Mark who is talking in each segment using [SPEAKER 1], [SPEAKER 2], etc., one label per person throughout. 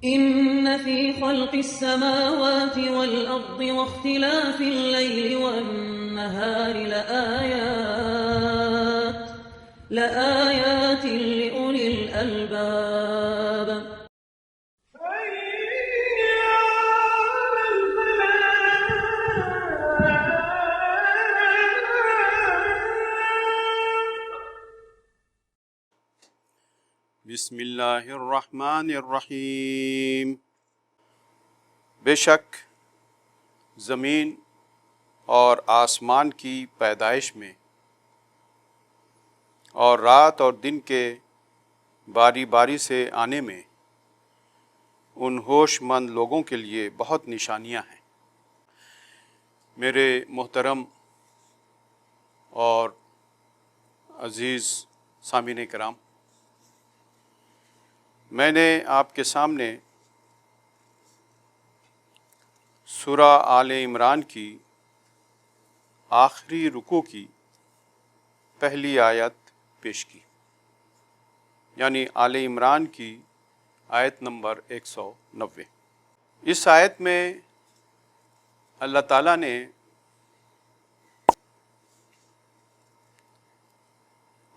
[SPEAKER 1] إن في خلق السماوات والأرض واختلاف الليل والنهار لآيات لأولي الألباب.
[SPEAKER 2] بسم اللہ الرحمن الرحیم۔ بے شک زمین اور آسمان کی پیدائش میں اور رات اور دن کے باری باری سے آنے میں ان ہوش مند لوگوں کے لیے بہت نشانیاں ہیں۔ میرے محترم اور عزیز سامعین کرام، میں نے آپ کے سامنے سورہ آل عمران کی آخری رکوع کی پہلی آیت پیش کی، یعنی آل عمران کی آیت نمبر 190۔ اس آیت میں اللہ تعالیٰ نے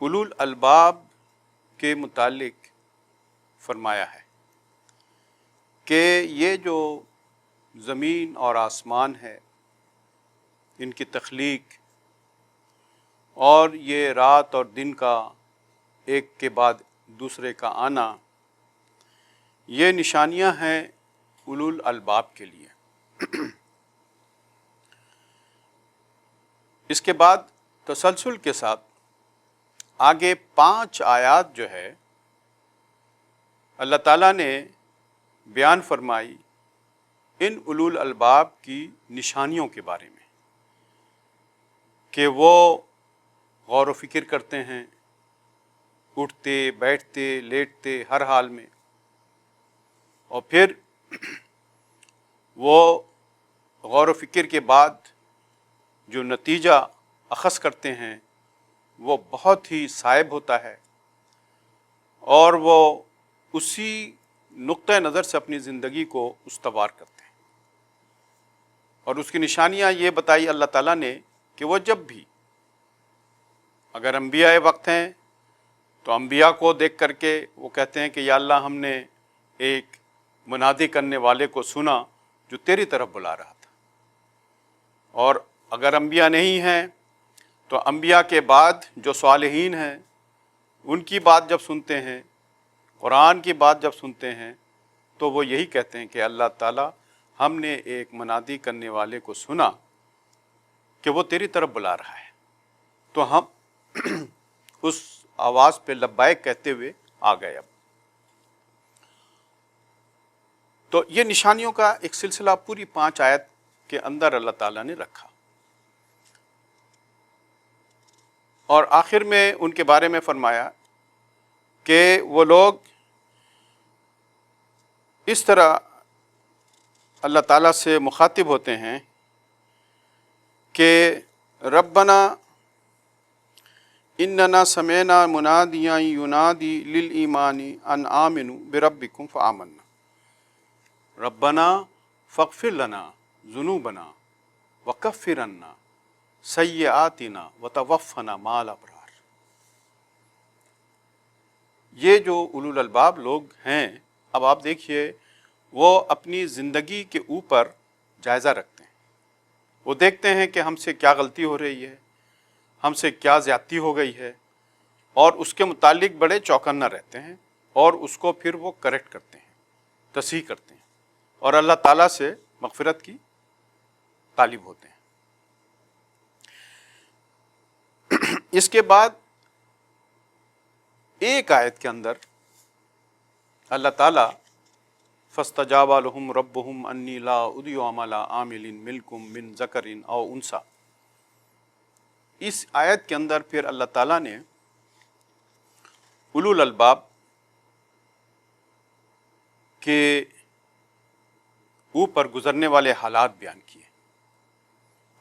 [SPEAKER 2] اولو الالباب کے متعلق فرمایا ہے کہ یہ جو زمین اور آسمان ہے، ان کی تخلیق اور یہ رات اور دن کا ایک کے بعد دوسرے کا آنا، یہ نشانیاں ہیں اولو الالباب کے لیے۔ اس کے بعد تسلسل کے ساتھ آگے 5 آیات جو ہے اللہ تعالیٰ نے بیان فرمائی ان اولو الالباب کی نشانیوں کے بارے میں، کہ وہ غور و فکر کرتے ہیں، اٹھتے بیٹھتے لیٹتے ہر حال میں، اور پھر وہ غور و فکر کے بعد جو نتیجہ اخذ کرتے ہیں وہ بہت ہی صائب ہوتا ہے، اور وہ اسی نقطہ نظر سے اپنی زندگی کو استوار کرتے ہیں۔ اور اس کی نشانیاں یہ بتائی اللہ تعالیٰ نے کہ وہ جب بھی، اگر انبیاء وقت ہیں تو انبیاء کو دیکھ کر کے وہ کہتے ہیں کہ یا اللہ، ہم نے ایک منادی کرنے والے کو سنا جو تیری طرف بلا رہا تھا۔ اور اگر انبیاء نہیں ہیں تو انبیاء کے بعد جو صالحین ہیں ان کی بات جب سنتے ہیں، قرآن کی بات جب سنتے ہیں، تو وہ یہی کہتے ہیں کہ اللہ تعالیٰ، ہم نے ایک منادی کرنے والے کو سنا کہ وہ تیری طرف بلا رہا ہے، تو ہم اس آواز پہ لبیک کہتے ہوئے آ گئے۔ اب تو یہ نشانیوں کا ایک سلسلہ پوری 5 آیت کے اندر اللہ تعالیٰ نے رکھا، اور آخر میں ان کے بارے میں فرمایا کہ وہ لوگ اس طرح اللہ تعالیٰ سے مخاطب ہوتے ہیں کہ ربنا اننا سمعنا منادیا ینادی للایمان ان آمنوا بربکم فآمنا ربنا فاغفر لنا ذنوبنا وکفر عنا سیئاتنا وتوفنا مع الابرار۔ یہ جو اولو الالباب لوگ ہیں، اب آپ دیکھیے، وہ اپنی زندگی کے اوپر جائزہ رکھتے ہیں، وہ دیکھتے ہیں کہ ہم سے کیا غلطی ہو رہی ہے، ہم سے کیا زیادتی ہو گئی ہے، اور اس کے متعلق بڑے چوکنا رہتے ہیں، اور اس کو پھر وہ کریکٹ کرتے ہیں، تصحیح کرتے ہیں، اور اللہ تعالیٰ سے مغفرت کی طالب ہوتے ہیں۔ اس کے بعد ایک آیت کے اندر اللہ تعالیٰ فاستجاب لهم ربهم انی لا اضیع عمل عامل منکم من ذکر او انثی، اس آیت کے اندر پھر اللہ تعالیٰ نے اولو الالباب کے اوپر گزرنے والے حالات بیان کیے،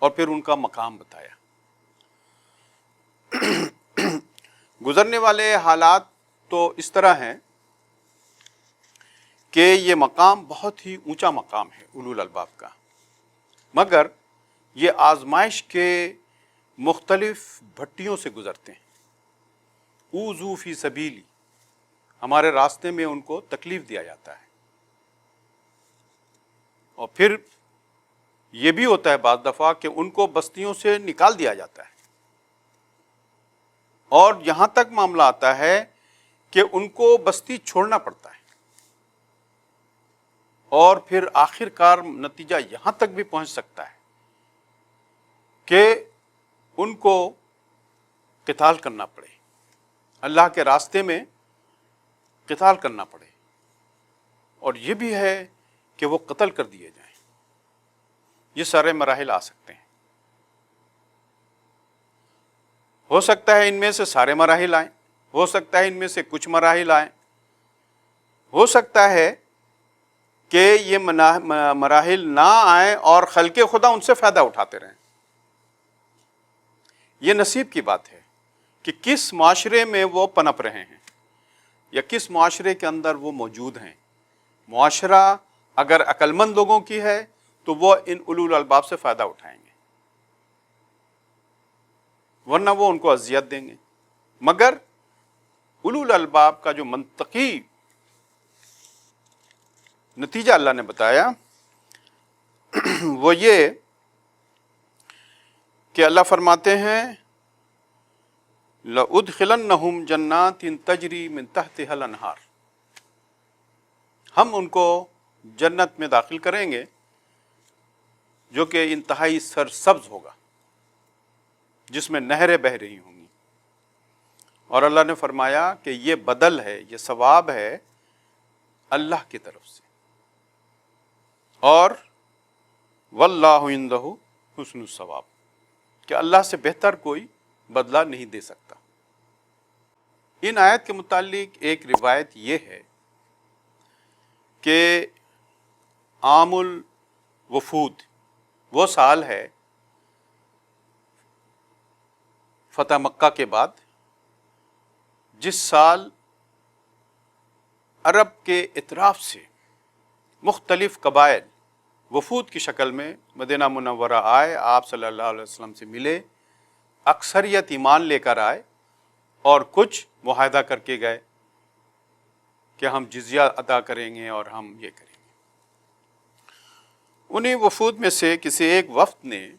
[SPEAKER 2] اور پھر ان کا مقام بتایا۔ گزرنے والے حالات تو اس طرح ہیں کہ یہ مقام بہت ہی اونچا مقام ہے اولو الالباب کا، مگر یہ آزمائش کے مختلف بھٹیوں سے گزرتے ہیں۔ اوذوا فی سبیلی، ہمارے راستے میں ان کو تکلیف دیا جاتا ہے، اور پھر یہ بھی ہوتا ہے بعض دفعہ کہ ان کو بستیوں سے نکال دیا جاتا ہے، اور یہاں تک معاملہ آتا ہے کہ ان کو بستی چھوڑنا پڑتا ہے، اور پھر آخر کار نتیجہ یہاں تک بھی پہنچ سکتا ہے کہ ان کو قتال کرنا پڑے، اللہ کے راستے میں قتال کرنا پڑے، اور یہ بھی ہے کہ وہ قتل کر دیے جائیں۔ یہ سارے مراحل آ سکتے ہیں، ہو سکتا ہے ان میں سے سارے مراحل آئیں، ہو سکتا ہے ان میں سے کچھ مراحل آئیں، ہو سکتا ہے کہ یہ مراحل نہ آئیں اور خلق خدا ان سے فائدہ اٹھاتے رہیں۔ یہ نصیب کی بات ہے کہ کس معاشرے میں وہ پنپ رہے ہیں یا کس معاشرے کے اندر وہ موجود ہیں۔ معاشرہ اگر عقل مند لوگوں کی ہے تو وہ ان اولو الالباب سے فائدہ اٹھائیں گے، ورنہ وہ ان کو اذیت دیں گے۔ مگر اولو الالباب کا جو منطقی نتیجہ اللہ نے بتایا وہ یہ کہ اللہ فرماتے ہیں لَأُدْخِلَنَّهُمْ جَنَّاتٍ تَجْرِي مِن تَحْتِهَا الْأَنْهَارُ، ہم ان کو جنت میں داخل کریں گے جو کہ انتہائی سرسبز ہوگا، جس میں نہریں بہہ رہی ہوں گی، اور اللہ نے فرمایا کہ یہ بدل ہے، یہ ثواب ہے اللہ کی طرف سے، اور واللہ عندہ حسن الثواب، کہ اللہ سے بہتر کوئی بدلہ نہیں دے سکتا۔ ان آیت کے متعلق ایک روایت یہ ہے کہ عام الوفود وہ سال ہے فتح مکہ کے بعد، جس سال عرب کے اطراف سے مختلف قبائل وفود کی شکل میں مدینہ منورہ آئے، آپ صلی اللہ علیہ وسلم سے ملے، اکثریت ایمان لے کر آئے اور کچھ معاہدہ کر کے گئے کہ ہم جزیہ ادا کریں گے اور ہم یہ کریں گے۔ انہیں وفود میں سے کسی ایک وفد نے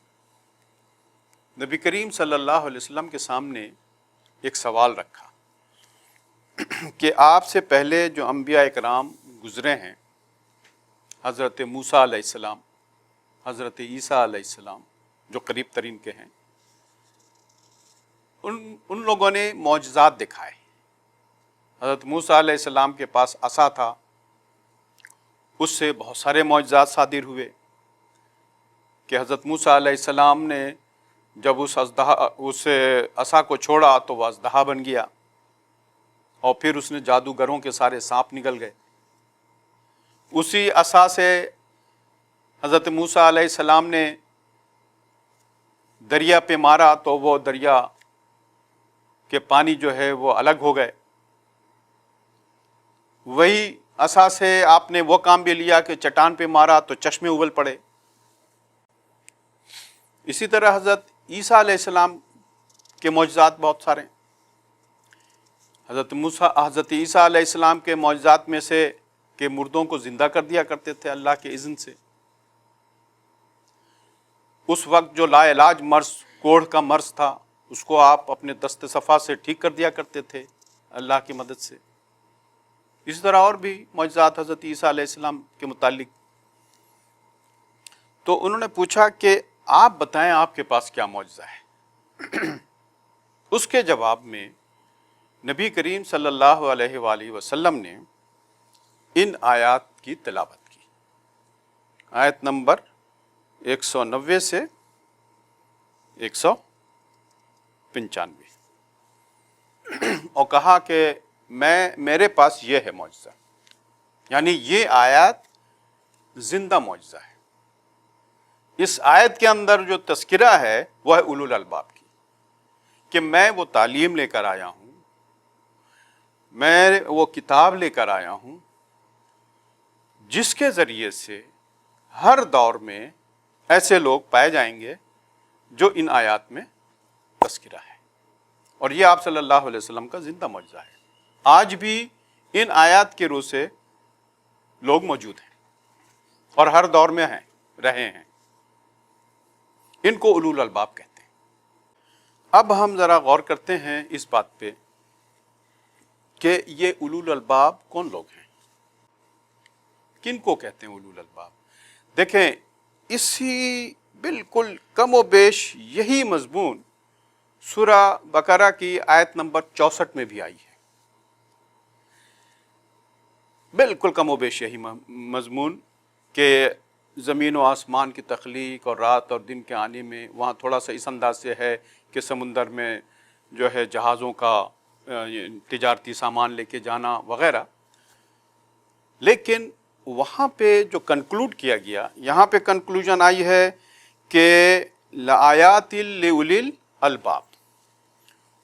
[SPEAKER 2] نبی کریم صلی اللہ علیہ وسلم کے سامنے ایک سوال رکھا کہ آپ سے پہلے جو انبیاء اکرام گزرے ہیں، حضرت موسیٰ علیہ السلام، حضرت عیسیٰ علیہ السلام جو قریب ترین کے ہیں، ان لوگوں نے معجزات دکھائے۔ حضرت موسیٰ علیہ السلام کے پاس عصا تھا، اس سے بہت سارے معجزات صادر ہوئے کہ حضرت موسیٰ علیہ السلام نے جب اس عصا کو چھوڑا تو وہ اژدہا بن گیا، اور پھر اس نے جادوگروں کے سارے سانپ نکل گئے۔ اسی عصا سے حضرت موسیٰ علیہ السلام نے دریا پہ مارا تو وہ دریا کے پانی جو ہے وہ الگ ہو گئے۔ وہی عصا سے آپ نے وہ کام بھی لیا کہ چٹان پہ مارا تو چشمے ابل پڑے۔ اسی طرح حضرت عیسیٰ علیہ السلام کے معجزات بہت سارے ہیں۔ حضرت عیسیٰ علیہ السلام کے معجزات میں سے کہ مردوں کو زندہ کر دیا کرتے تھے اللہ کے اذن سے۔ اس وقت جو لا علاج مرض، کوڑھ کا مرض تھا، اس کو آپ اپنے دست صفا سے ٹھیک کر دیا کرتے تھے اللہ کی مدد سے۔ اسی طرح اور بھی معجزات حضرت عیسیٰ علیہ السلام کے متعلق۔ تو انہوں نے پوچھا کہ آپ بتائیں آپ کے پاس کیا معجزہ ہے؟ اس کے جواب میں نبی کریم صلی اللہ علیہ وآلہ وسلم نے ان آیات کی تلاوت کی، آیت نمبر 190 سے 195، اور کہا کہ میرے پاس یہ ہے معجزہ، یعنی یہ آیت زندہ معجزہ ہے۔ اس آیت کے اندر جو تذکرہ ہے وہ ہے اولو الالباب کی، کہ میں وہ تعلیم لے کر آیا ہوں، میں وہ کتاب لے کر آیا ہوں جس کے ذریعے سے ہر دور میں ایسے لوگ پائے جائیں گے جو ان آیات میں تذکرہ ہے، اور یہ آپ صلی اللہ علیہ وسلم کا زندہ معجزہ ہے۔ آج بھی ان آیات کے روح سے لوگ موجود ہیں اور ہر دور میں ہیں، رہے ہیں۔ ان کو اولو الالباب کہتے ہیں۔ اب ہم ذرا غور کرتے ہیں اس بات پہ کہ یہ اولو الالباب کون لوگ ہیں، کن کو کہتے ہیں اولو الالباب؟ دیکھیں، اسی بالکل کم و بیش یہی مضمون سورہ بقرہ کی آیت نمبر 64 میں بھی آئی ہے۔ بالکل کم و بیش یہی مضمون کہ زمین و آسمان کی تخلیق اور رات اور دن کے آنے میں، وہاں تھوڑا سا اس انداز سے ہے کہ سمندر میں جو ہے جہازوں کا تجارتی سامان لے کے جانا وغیرہ، لیکن وہاں پہ جو کنکلوڈ کیا گیا، یہاں پہ کنکلوژن آئی ہے کہ لآیات لأولی الالباب۔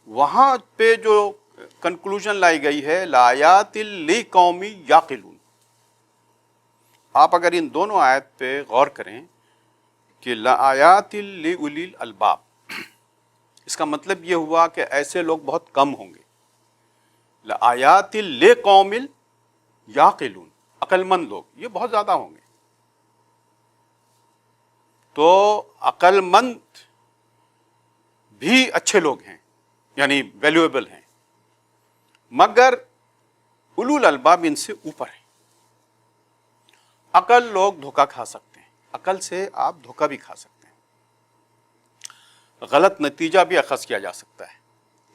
[SPEAKER 2] وہاں پہ جو کنکلوژن لائی گئی ہے لآیات لقوم یعقلون۔ آپ اگر ان دونوں آیت پہ غور کریں کہ لآیات لأولی الالباب، اس کا مطلب یہ ہوا کہ ایسے لوگ بہت کم ہوں گے۔ لآیات لقوم یعقلون، عقل مند لوگ، یہ بہت زیادہ ہوں گے۔ تو عقل مند بھی اچھے لوگ ہیں، یعنی ویلیویبل ہیں، مگر اولو الالباب ان سے اوپر ہیں۔ عقل لوگ دھوکہ کھا سکتے ہیں، عقل سے آپ دھوکہ بھی کھا سکتے ہیں، غلط نتیجہ بھی اخذ کیا جا سکتا ہے۔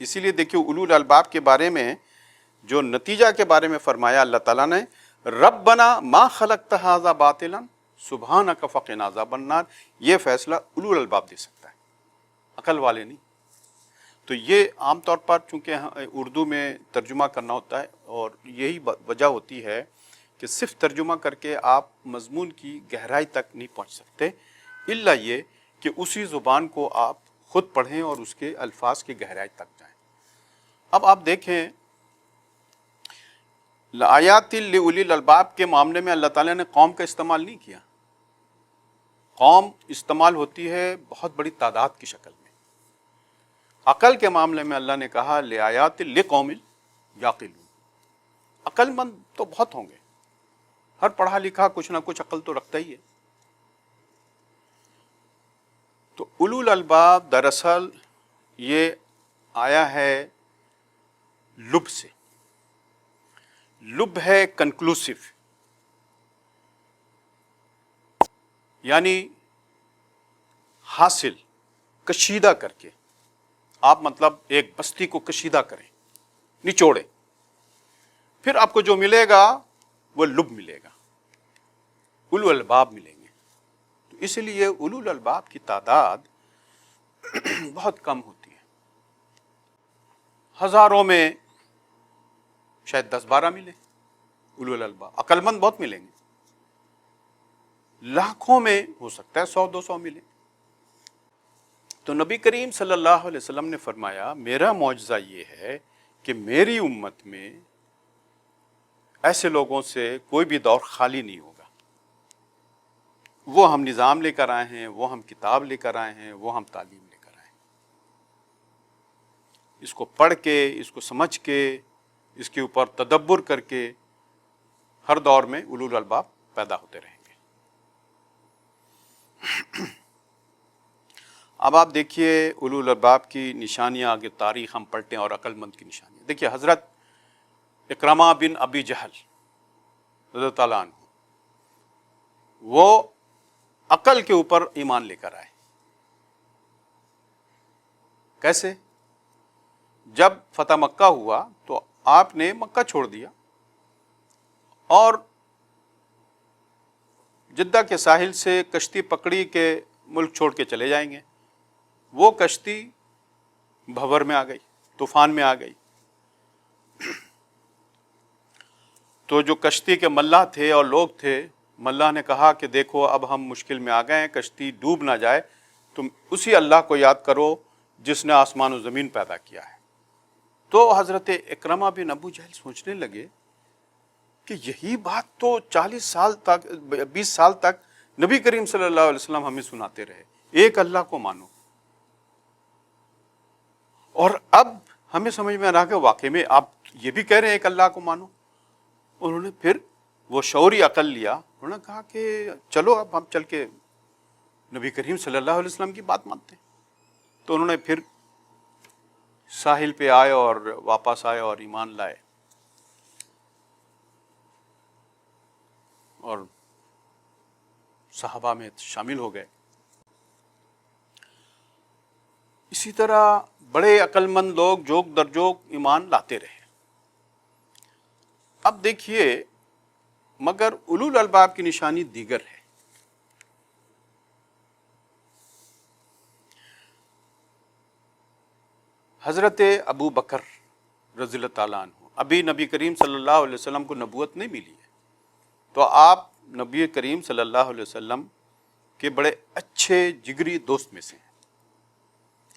[SPEAKER 2] اسی لیے دیکھیے اولو الالباب کے بارے میں جو نتیجہ کے بارے میں فرمایا اللہ تعالیٰ نے، ربنا ما خلقت ھذا باطلا سبحانک فقنا عذاب النار، یہ فیصلہ اولو الالباب دے سکتا ہے، عقل والے نہیں۔ تو یہ عام طور پر چونکہ اردو میں ترجمہ کرنا ہوتا ہے، اور یہی وجہ ہوتی ہے کہ صرف ترجمہ کر کے آپ مضمون کی گہرائی تک نہیں پہنچ سکتے، الا یہ کہ اسی زبان کو آپ خود پڑھیں اور اس کے الفاظ کی گہرائی تک جائیں۔ اب آپ دیکھیں لآیات لأولی الالباب کے معاملے میں اللہ تعالیٰ نے قوم کا استعمال نہیں کیا۔ قوم استعمال ہوتی ہے بہت بڑی تعداد کی شکل میں۔ عقل کے معاملے میں اللہ نے کہا لآیات لقوم یعقلون۔ عقل مند تو بہت ہوں گے، ہر پڑھا لکھا کچھ نہ کچھ عقل تو رکھتا ہی ہے۔ تو اولو الالباب دراصل یہ آیا ہے لب سے، لب ہے کنکلوسیو، یعنی حاصل، کشیدہ کر کے۔ آپ مطلب ایک بستی کو کشیدہ کریں، نچوڑیں، پھر آپ کو جو ملے گا وہ لب ملے گا، اولو الالباب ملیں گے۔ تو اس لیے اولو الالباب کی تعداد بہت کم ہوتی ہے، ہزاروں میں شاید 10-12 ملے اولو الالباب، عقل مند بہت ملیں گے، لاکھوں میں ہو سکتا ہے 100-200 ملے۔ تو نبی کریم صلی اللہ علیہ وسلم نے فرمایا میرا معجزہ یہ ہے کہ میری امت میں ایسے لوگوں سے کوئی بھی دور خالی نہیں ہوگا۔ وہ ہم نظام لے کر آئے ہیں، وہ ہم کتاب لے کر آئے ہیں، وہ ہم تعلیم لے کر آئے ہیں۔ اس کو پڑھ کے، اس کو سمجھ کے، اس کے اوپر تدبر کر کے ہر دور میں اولو الالباب پیدا ہوتے رہیں گے۔ اب آپ دیکھیے اولو الالباب کی نشانیاں، آگے تاریخ ہم پلٹیں اور عقل مند کی نشانیاں۔ دیکھیے حضرت اکرمہ بن ابی جہل رضی اللہ تعالیٰ عنہ، وہ عقل کے اوپر ایمان لے کر آئے۔ کیسے؟ جب فتح مکہ ہوا تو آپ نے مکہ چھوڑ دیا اور جدہ کے ساحل سے کشتی پکڑی کہ ملک چھوڑ کے چلے جائیں گے۔ وہ کشتی بھور میں آ گئی، طوفان میں آ گئی۔ تو جو کشتی کے ملاح تھے اور لوگ تھے، ملاح نے کہا کہ دیکھو اب ہم مشکل میں آ گئے ہیں، کشتی ڈوب نہ جائے، تم اسی اللہ کو یاد کرو جس نے آسمان و زمین پیدا کیا ہے۔ تو حضرت اکرمہ بن ابو جہل سوچنے لگے کہ یہی بات تو 40 سال تک 20 سال تک نبی کریم صلی اللہ علیہ وسلم ہمیں سناتے رہے، ایک اللہ کو مانو، اور اب ہمیں سمجھ میں آ رہا کہ واقعی میں آپ یہ بھی کہہ رہے ہیں ایک اللہ کو مانو۔ انہوں نے پھر وہ شعوری عقل لیا، انہوں نے کہا کہ چلو اب ہم چل کے نبی کریم صلی اللہ علیہ وسلم کی بات مانتے ہیں۔ تو انہوں نے پھر ساحل پہ آئے اور واپس آئے اور ایمان لائے، اور صحابہ میں شامل ہو گئے۔ اسی طرح بڑے عقل مند لوگ جوک در جوک ایمان لاتے رہے۔ اب دیکھیے، مگر اولو الالباب کی نشانی دیگر ہے۔ حضرت ابو بکر رضی اللہ تعالیٰ عنہ، ابھی نبی کریم صلی اللہ علیہ وسلم کو نبوت نہیں ملی ہے، تو آپ نبی کریم صلی اللہ علیہ وسلم کے بڑے اچھے جگری دوست میں سے ہیں،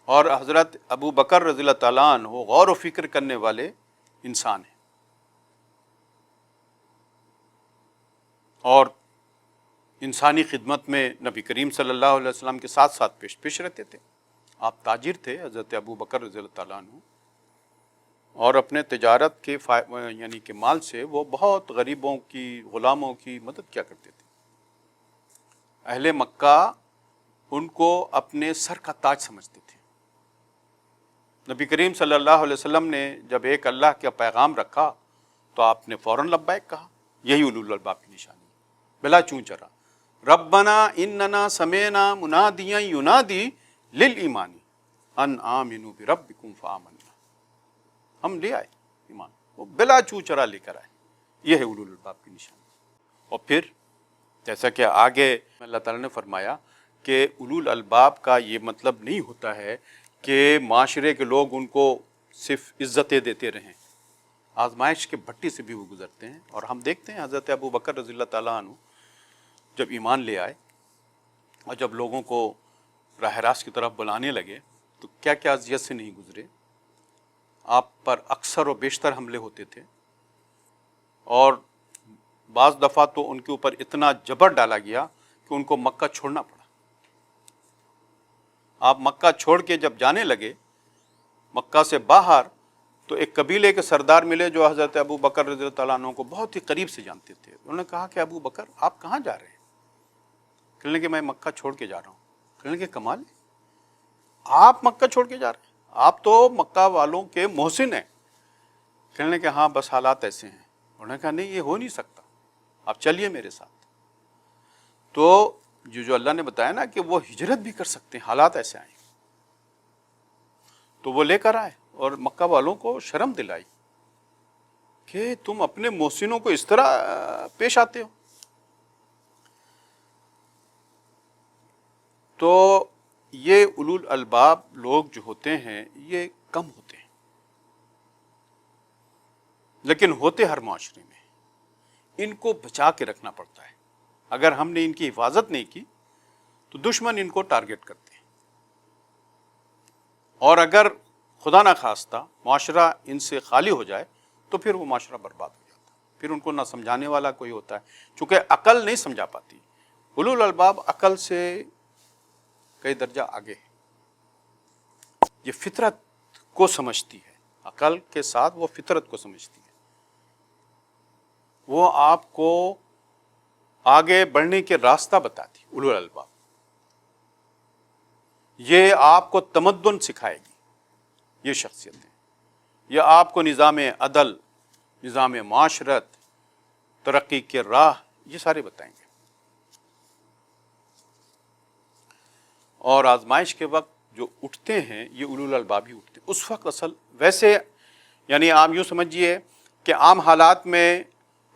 [SPEAKER 2] اور حضرت ابو بکر رضی اللہ تعالیٰ عنہ غور و فکر کرنے والے انسان ہیں، اور انسانی خدمت میں نبی کریم صلی اللہ علیہ وسلم کے ساتھ ساتھ پیش رہتے تھے۔ آپ تاجر تھے حضرت ابو بکر رضی اللہ تعالیٰ عنہ، اور اپنے تجارت کے یعنی کہ مال سے وہ بہت غریبوں کی، غلاموں کی مدد کیا کرتے تھے۔ اہل مکہ ان کو اپنے سر کا تاج سمجھتے تھے۔ نبی کریم صلی اللہ علیہ وسلم نے جب ایک اللہ کا پیغام رکھا تو آپ نے فوراً لبیک کہا۔ یہی اولو الالباب کی نشانی، بلا چون چرا، ربنا اننا سمعنا منادیا ینادی للایمان ان آمنوا بربکم فآمنا، ہم لے آئے ایمان، وہ بلا چون چرا لے کر آئے۔ یہ ہے اولو الالباب کی نشانی۔ اور پھر جیسا کہ آگے اللہ تعالیٰ نے فرمایا کہ اولو الالباب کا یہ مطلب نہیں ہوتا ہے کہ معاشرے کے لوگ ان کو صرف عزتیں دیتے رہیں، آزمائش کے بھٹی سے بھی وہ گزرتے ہیں۔ اور ہم دیکھتے ہیں حضرت ابو بکر رضی اللہ تعالیٰ عنہ جب ایمان لے آئے اور جب لوگوں کو راہ راست کی طرف بلانے لگے تو کیا کیا اذیت سے نہیں گزرے۔ آپ پر اکثر و بیشتر حملے ہوتے تھے، اور بعض دفعہ تو ان کے اوپر اتنا جبر ڈالا گیا کہ ان کو مکہ چھوڑنا پڑا۔ آپ مکہ چھوڑ کے جب جانے لگے، مکہ سے باہر، تو ایک قبیلے کے سردار ملے جو حضرت ابو بکر رضی اللہ تعالیٰ عنہ کو بہت ہی قریب سے جانتے تھے۔ انہوں نے کہا کہ ابو بکر آپ کہاں جا رہے ہیں؟ کہنے کہ میں مکہ چھوڑ کے جا رہا ہوں۔ کہنے کہ کمال ہے، آپ مکہ چھوڑ کے جا رہے ہیں؟ آپ تو مکہ والوں کے محسن ہیں۔ کہنے کہ ہاں بس حالات ایسے ہیں۔ انہوں نے کہا نہیں، یہ ہو نہیں سکتا، آپ چلیے میرے ساتھ۔ تو جو اللہ نے بتایا نا کہ وہ ہجرت بھی کر سکتے ہیں، حالات ایسے آئیں، تو وہ لے کر آئے اور مکہ والوں کو شرم دلائی کہ تم اپنے محسنوں کو اس طرح پیش آتے ہو۔ تو یہ اولو الالباب لوگ جو ہوتے ہیں یہ کم ہوتے ہیں، لیکن ہوتے ہر معاشرے میں۔ ان کو بچا کے رکھنا پڑتا ہے۔ اگر ہم نے ان کی حفاظت نہیں کی تو دشمن ان کو ٹارگٹ کرتے ہیں، اور اگر خدا نہ خواستہ معاشرہ ان سے خالی ہو جائے تو پھر وہ معاشرہ برباد ہو جاتا ہے۔ پھر ان کو نہ سمجھانے والا کوئی ہوتا ہے، چونکہ عقل نہیں سمجھا پاتی۔ اولو الالباب عقل سے کئی درجہ آگے ہے، یہ فطرت کو سمجھتی ہے، عقل کے ساتھ وہ فطرت کو سمجھتی ہے۔ وہ آپ کو آگے بڑھنے کے راستہ بتاتی، اولو الالباب۔ یہ آپ کو تمدن سکھائے گی، یہ شخصیتیں، یہ آپ کو نظام عدل، نظام معاشرت، ترقی کے راہ، یہ سارے بتائیں گے۔ اور آزمائش کے وقت جو اٹھتے ہیں یہ اولو الالباب ہی اٹھتے ہیں اس وقت۔ اصل ویسے یعنی آپ یوں سمجھیے کہ عام حالات میں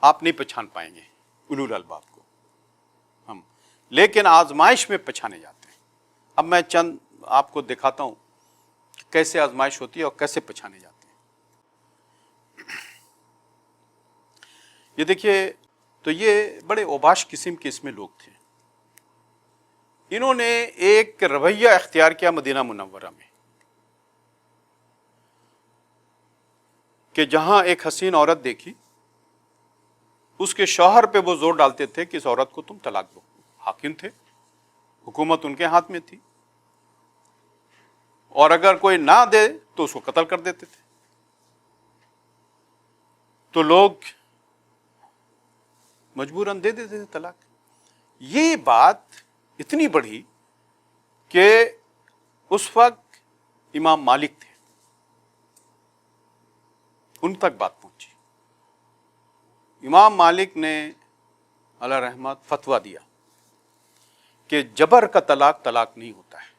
[SPEAKER 2] آپ نہیں پہچان پائیں گے اولو الالباب کو ہم، لیکن آزمائش میں پہچانے جاتے ہیں۔ اب میں چند آپ کو دکھاتا ہوں کہ کیسے آزمائش ہوتی ہے اور کیسے پہچانے جاتے ہیں۔ یہ دیکھیے، تو یہ بڑے اوباش قسم کے اس میں لوگ تھے۔ انہوں نے ایک رویہ اختیار کیا مدینہ منورہ میں کہ جہاں ایک حسین عورت دیکھی اس کے شوہر پہ وہ زور ڈالتے تھے کہ اس عورت کو تم طلاق دو. حاکم تھے، حکومت ان کے ہاتھ میں تھی، اور اگر کوئی نہ دے تو اس کو قتل کر دیتے تھے. تو لوگ مجبوراً دے دیتے تھے طلاق. یہ بات اتنی بڑھی کہ اس وقت امام مالک تھے، ان تک بات پہنچی. امام مالک نے علیہ رحمت فتویٰ دیا کہ جبر کا طلاق طلاق نہیں ہوتا ہے.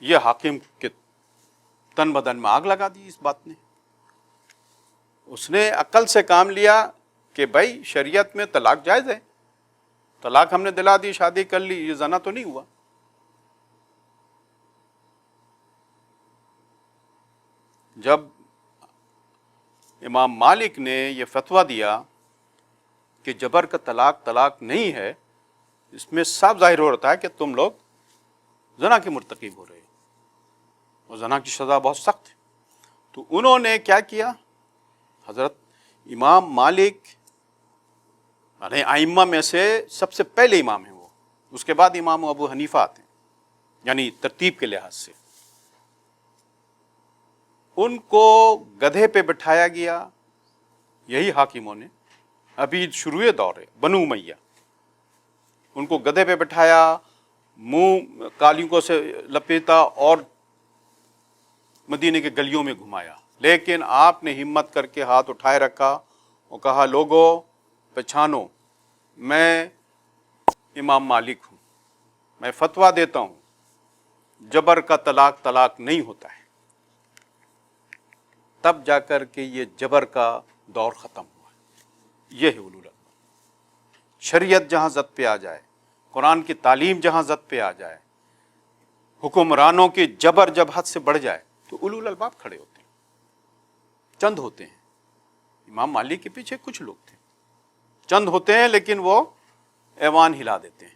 [SPEAKER 2] یہ حاکم کے تن بدن میں آگ لگا دی اس بات نے. اس نے عقل سے کام لیا کہ بھائی شریعت میں طلاق جائز ہے، طلاق ہم نے دلا دی، شادی کر لی، یہ زنا تو نہیں ہوا. جب امام مالک نے یہ فتویٰ دیا کہ جبر کا طلاق طلاق نہیں ہے، اس میں صاف ظاہر ہو رہا ہے کہ تم لوگ زنا کے مرتکب ہو رہے ہو، اور زنا کی سزا بہت سخت ہے. تو انہوں نے کیا کیا؟ حضرت امام مالک یعنی ائمہ میں سے سب سے پہلے امام ہیں وہ، اس کے بعد امام ابو حنیفہ آتے ہیں، یعنی ترتیب کے لحاظ سے. ان کو گدھے پہ بٹھایا گیا، یہی حاکموں نے، ابھی شروع دور ہے بنو امیہ، ان کو گدھے پہ بٹھایا، منہ قالیوں سے لپیٹا اور مدینے کے گلیوں میں گھمایا. لیکن آپ نے ہمت کر کے ہاتھ اٹھائے رکھا اور کہا لوگوں پہچانو، میں امام مالک ہوں، میں فتویٰ دیتا ہوں جبر کا طلاق طلاق نہیں ہوتا ہے. تب جا کر کے یہ جبر کا دور ختم ہوا. یہ ہے علول الباب. شریعت جہاں زد پہ آ جائے، قرآن کی تعلیم جہاں زد پہ آ جائے، حکمرانوں کی جبر جب حد سے بڑھ جائے تو علول الباب کھڑے ہوتے ہیں. چند ہوتے ہیں، امام مالک کے پیچھے کچھ لوگ تھے، چند ہوتے ہیں لیکن وہ ایوان ہلا دیتے ہیں.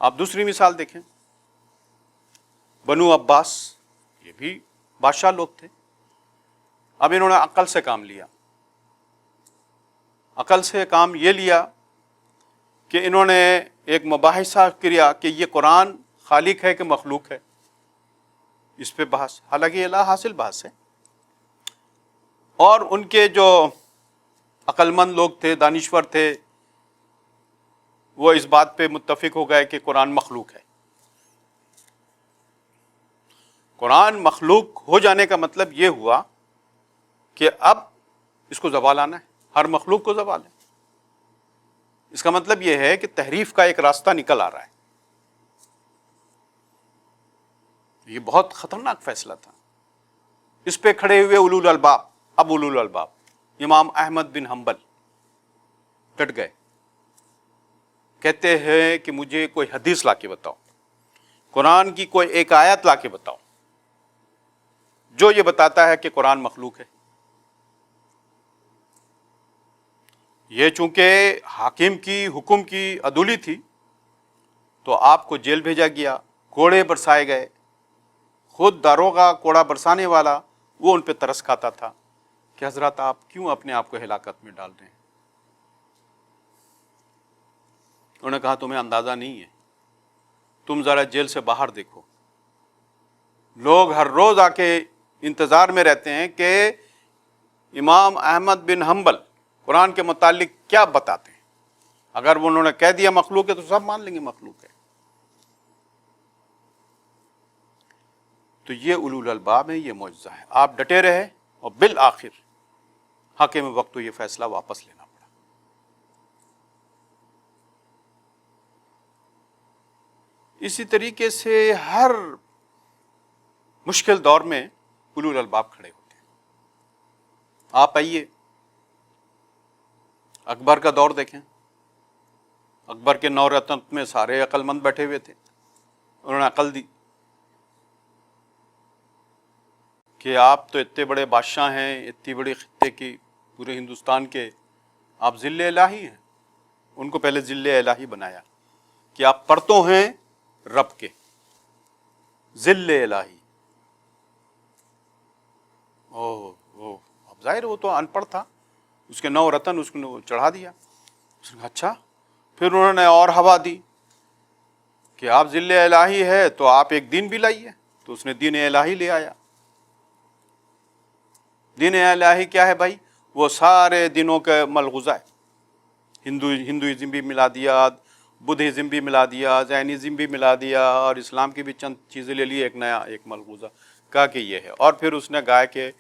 [SPEAKER 2] آپ دوسری مثال دیکھیں، بنو عباس، یہ بھی بادشاہ لوگ تھے. اب انہوں نے عقل سے کام لیا. عقل سے کام یہ لیا کہ انہوں نے ایک مباحثہ کیا کہ یہ قرآن خالق ہے کہ مخلوق ہے. اس پہ بحث، حالانکہ یہ لا حاصل بحث ہے. اور ان کے جو عقل مند لوگ تھے، دانشور تھے، وہ اس بات پہ متفق ہو گئے کہ قرآن مخلوق ہے. قرآن مخلوق ہو جانے کا مطلب یہ ہوا کہ اب اس کو زوال آنا ہے، ہر مخلوق کو زوال ہے. اس کا مطلب یہ ہے کہ تحریف کا ایک راستہ نکل آ رہا ہے. یہ بہت خطرناک فیصلہ تھا. اس پہ کھڑے ہوئے علول الباب، اب علول الباب امام احمد بن حنبل ڈٹ گئے. کہتے ہیں کہ مجھے کوئی حدیث لا کے بتاؤ، قرآن کی کوئی ایک آیت لا کے بتاؤ جو یہ بتاتا ہے کہ قرآن مخلوق ہے. یہ چونکہ حاکم کی حکم کی عدولی تھی تو آپ کو جیل بھیجا گیا، کوڑے برسائے گئے. خود داروغہ کوڑا برسانے والا وہ ان پہ ترس کھاتا تھا کہ حضرات آپ کیوں اپنے آپ کو ہلاکت میں ڈال رہے ہیں. انہوں نے کہا تمہیں اندازہ نہیں ہے، تم ذرا جیل سے باہر دیکھو. لوگ ہر روز آ کے انتظار میں رہتے ہیں کہ امام احمد بن حنبل قرآن کے متعلق کیا بتاتے ہیں. اگر وہ انہوں نے کہہ دیا مخلوق ہے تو سب مان لیں گے مخلوق ہے. تو یہ علول الباب ہے، یہ معجزہ ہے. آپ ڈٹے رہے اور بالآخر حاکم وقت تو یہ فیصلہ واپس لینا پڑا. اسی طریقے سے ہر مشکل دور میں علول الباب کھڑے ہوتے ہیں. آپ آئیے اکبر کا دور دیکھیں. اکبر کے 9 رتن میں سارے عقل مند بیٹھے ہوئے تھے. انہوں نے عقل دی کہ آپ تو اتنے بڑے بادشاہ ہیں، اتنی بڑی خطے کی، پورے ہندوستان کے، آپ ذل الہی ہیں. ان کو پہلے ذل الہی بنایا کہ آپ پرتوں ہیں رب کے، ذل الہی. اب ظاہر وہ تو ان پڑھ تھا، اس کے 9 رتن اس کو چڑھا دیا. اس نے کہا اچھا. پھر انہوں نے اور ہوا دی کہ آپ ذل الہی ہے تو آپ ایک دین بھی لائیے. تو اس نے دین الہی لے آیا. دین الہی کیا ہے بھائی؟ وہ سارے دنوں کا ملغوزہ ہے. ہندوازم بھی ملا دیا، بدھزم بھی ملا دیا، جینزم بھی ملا دیا، اور اسلام کی بھی چند چیزیں لے لی، ایک نیا ایک ملغوزہ کہا کہ یہ ہے. اور پھر اس نے گائے کے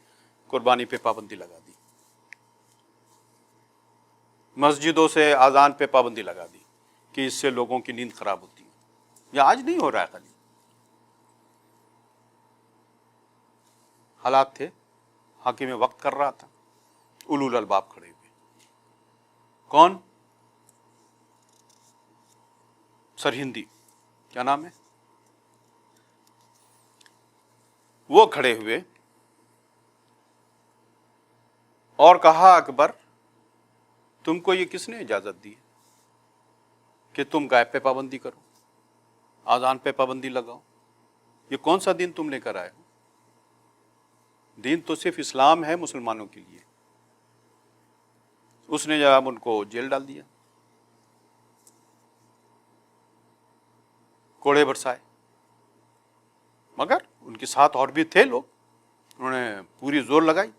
[SPEAKER 2] قربانی پہ پابندی لگا دی، مسجدوں سے اذان پہ پابندی لگا دی کہ اس سے لوگوں کی نیند خراب ہوتی ہے. یہ آج نہیں ہو رہا ہے، خالی حالات تھے. حاکم وقت کر رہا تھا، اولو الالباب کھڑے ہوئے. کون؟ سرہندی، کیا نام ہے، وہ کھڑے ہوئے اور کہا اکبر تم کو یہ کس نے اجازت دی کہ تم غائب پہ پابندی کرو، اذان پہ پابندی لگاؤ؟ یہ کون سا دین تم لے کر آئے ہو؟ دین تو صرف اسلام ہے مسلمانوں کے لیے. اس نے جب ان کو جیل ڈال دیا، کوڑے برسائے. مگر ان کے ساتھ اور بھی تھے لوگ، انہوں نے پوری زور لگائی.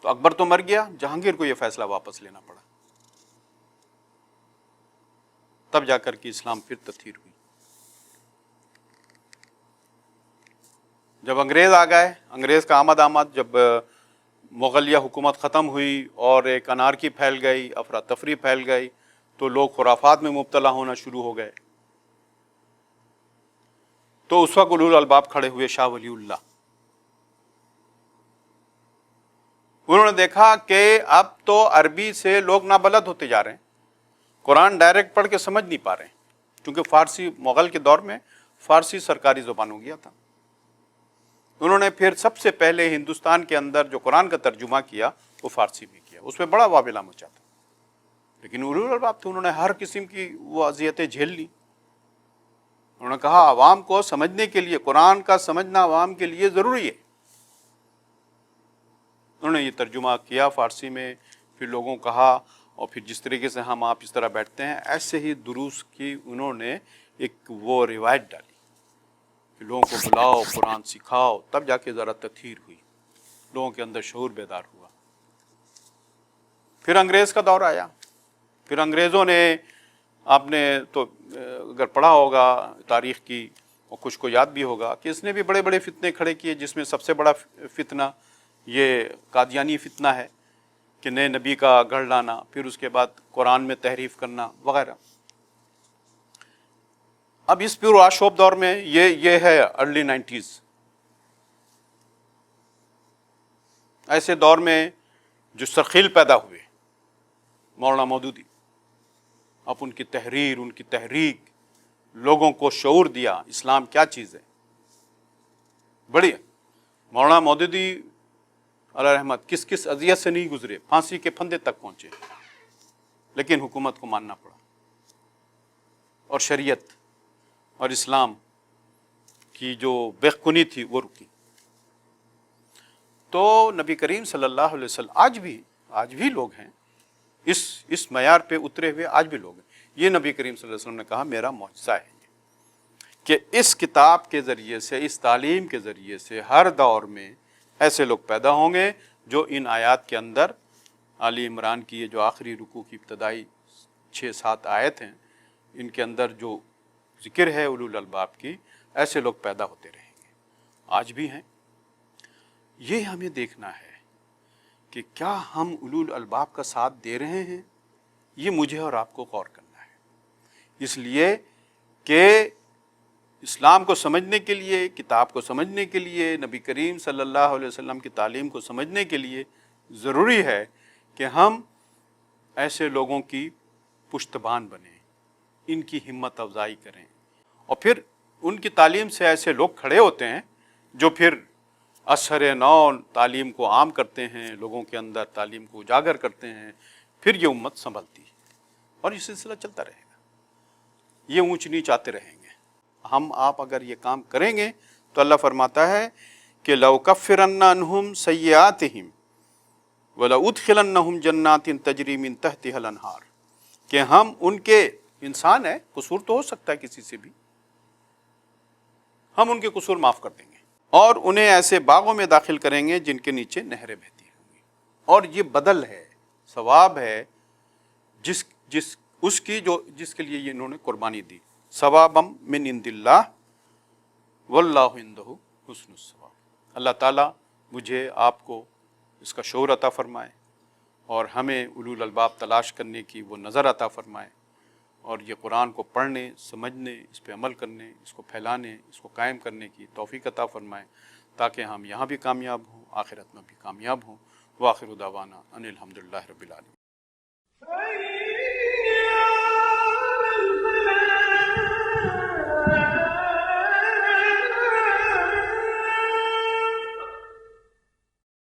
[SPEAKER 2] تو اکبر تو مر گیا، جہانگیر کو یہ فیصلہ واپس لینا پڑا. تب جا کر کے اسلام پھر تطہیر ہوئی. جب انگریز آ گئے، انگریز کا آمد جب مغلیہ حکومت ختم ہوئی اور ایک انارکی پھیل گئی، افراتفری پھیل گئی، تو لوگ خرافات میں مبتلا ہونا شروع ہو گئے. تو اس وقت اولو الالباب کھڑے ہوئے، شاہ ولی اللہ. انہوں نے دیکھا کہ اب تو عربی سے لوگ نابلد ہوتے جا رہے ہیں، قرآن ڈائریکٹ پڑھ کے سمجھ نہیں پا رہے ہیں، کیونکہ فارسی مغل کے دور میں فارسی سرکاری زبان ہو گیا تھا. انہوں نے پھر سب سے پہلے ہندوستان کے اندر جو قرآن کا ترجمہ کیا وہ فارسی میں کیا. اس میں بڑا وابلہ مچا تھا، لیکن اولو الالباب تھے، انہوں نے ہر قسم کی وہ اذیتیں جھیل لی. انہوں نے کہا عوام کو سمجھنے کے لیے، قرآن کا سمجھنا عوام کے لیے ضروری ہے. انہوں نے یہ ترجمہ کیا فارسی میں، پھر لوگوں کو کہا، اور پھر جس طریقے سے ہم آپ اس طرح بیٹھتے ہیں ایسے ہی دروس کی انہوں نے ایک وہ روایت ڈالی کہ لوگوں کو بلاؤ، قرآن سکھاؤ. تب جا کے ذرا تطہیر ہوئی، لوگوں کے اندر شعور بیدار ہوا. پھر انگریز کا دور آیا. پھر انگریزوں نے، آپ نے تو اگر پڑھا ہوگا تاریخ کی اور کچھ کو یاد بھی ہوگا کہ اس نے بھی بڑے بڑے فتنے کھڑے کیے، جس میں سب سے بڑا فتنہ یہ قادیانی فتنہ ہے کہ نئے نبی کا گھڑ لانا، پھر اس کے بعد قرآن میں تحریف کرنا وغیرہ. اب اس پور آشوب دور میں یہ ہے ارلی 90s. ایسے دور میں جو سرخیل پیدا ہوئے، مولانا مودودی، اب ان کی تحریر، ان کی تحریک لوگوں کو شعور دیا اسلام کیا چیز ہے. بڑی مولانا مودودی علیہ رحمت کس اذیت سے نہیں گزرے، پھانسی کے پھندے تک پہنچے، لیکن حکومت کو ماننا پڑا اور شریعت اور اسلام کی جو بےخونی تھی وہ رکی. تو نبی کریم صلی اللہ علیہ وسلم آج بھی لوگ ہیں اس معیار پہ اترے ہوئے، آج بھی لوگ ہیں. یہ نبی کریم صلی اللہ علیہ وسلم نے کہا میرا معجزہ ہے کہ اس کتاب کے ذریعے سے، اس تعلیم کے ذریعے سے ہر دور میں ایسے لوگ پیدا ہوں گے جو ان آیات کے اندر، آل عمران کی یہ جو آخری رکوع کی ابتدائی 6-7 آیت ہیں، ان کے اندر جو ذکر ہے اولو الالباب کی، ایسے لوگ پیدا ہوتے رہیں گے. آج بھی ہیں. یہ ہمیں دیکھنا ہے کہ کیا ہم اولو الالباب کا ساتھ دے رہے ہیں. یہ مجھے اور آپ کو غور کرنا ہے، اس لیے کہ اسلام کو سمجھنے کے لیے، کتاب کو سمجھنے کے لیے، نبی کریم صلی اللہ علیہ وسلم کی تعلیم کو سمجھنے کے لیے ضروری ہے کہ ہم ایسے لوگوں کی پشتبان بنیں، ان کی ہمت افزائی کریں. اور پھر ان کی تعلیم سے ایسے لوگ کھڑے ہوتے ہیں جو پھر اثر نو تعلیم کو عام کرتے ہیں، لوگوں کے اندر تعلیم کو اجاگر کرتے ہیں. پھر یہ امت سنبھلتی ہے اور یہ سلسلہ چلتا رہے گا. یہ اونچ نیچ آتے رہیں گے. ہم آپ اگر یہ کام کریں گے تو اللہ فرماتا ہے کہ لَوْكَفِّرَنَّ عَنْهُمْ سَيِّئَاتِهِمْ وَلَأُدْخِلَنَّهُمْ جَنَّاتٍ تَجْرِي مِن تَحْتِهَا الْأَنْهَارُ، کہ ہم ان کے، انسان ہے، قصور تو ہو سکتا ہے کسی سے بھی، ہم ان کے قصور معاف کر دیں گے، اور انہیں ایسے باغوں میں داخل کریں گے جن کے نیچے نہریں بہتی ہوں گی۔ اور یہ بدل ہے، ثواب ہے اس کی جس کے لیے یہ انہوں نے قربانی دی، ثوابم من عند اللہ واللہ عندہ حسن الثواب۔ اللہ تعالیٰ مجھے آپ کو اس کا شعور عطا فرمائے، اور ہمیں اولو الالباب تلاش کرنے کی وہ نظر عطا فرمائے، اور یہ قرآن کو پڑھنے، سمجھنے، اس پہ عمل کرنے، اس کو پھیلانے، اس کو قائم کرنے کی توفیق عطا فرمائے، تاکہ ہم یہاں بھی کامیاب ہوں، آخرت میں بھی کامیاب ہوں۔ وآخر دعوانا ان الحمدللہ رب العالمین۔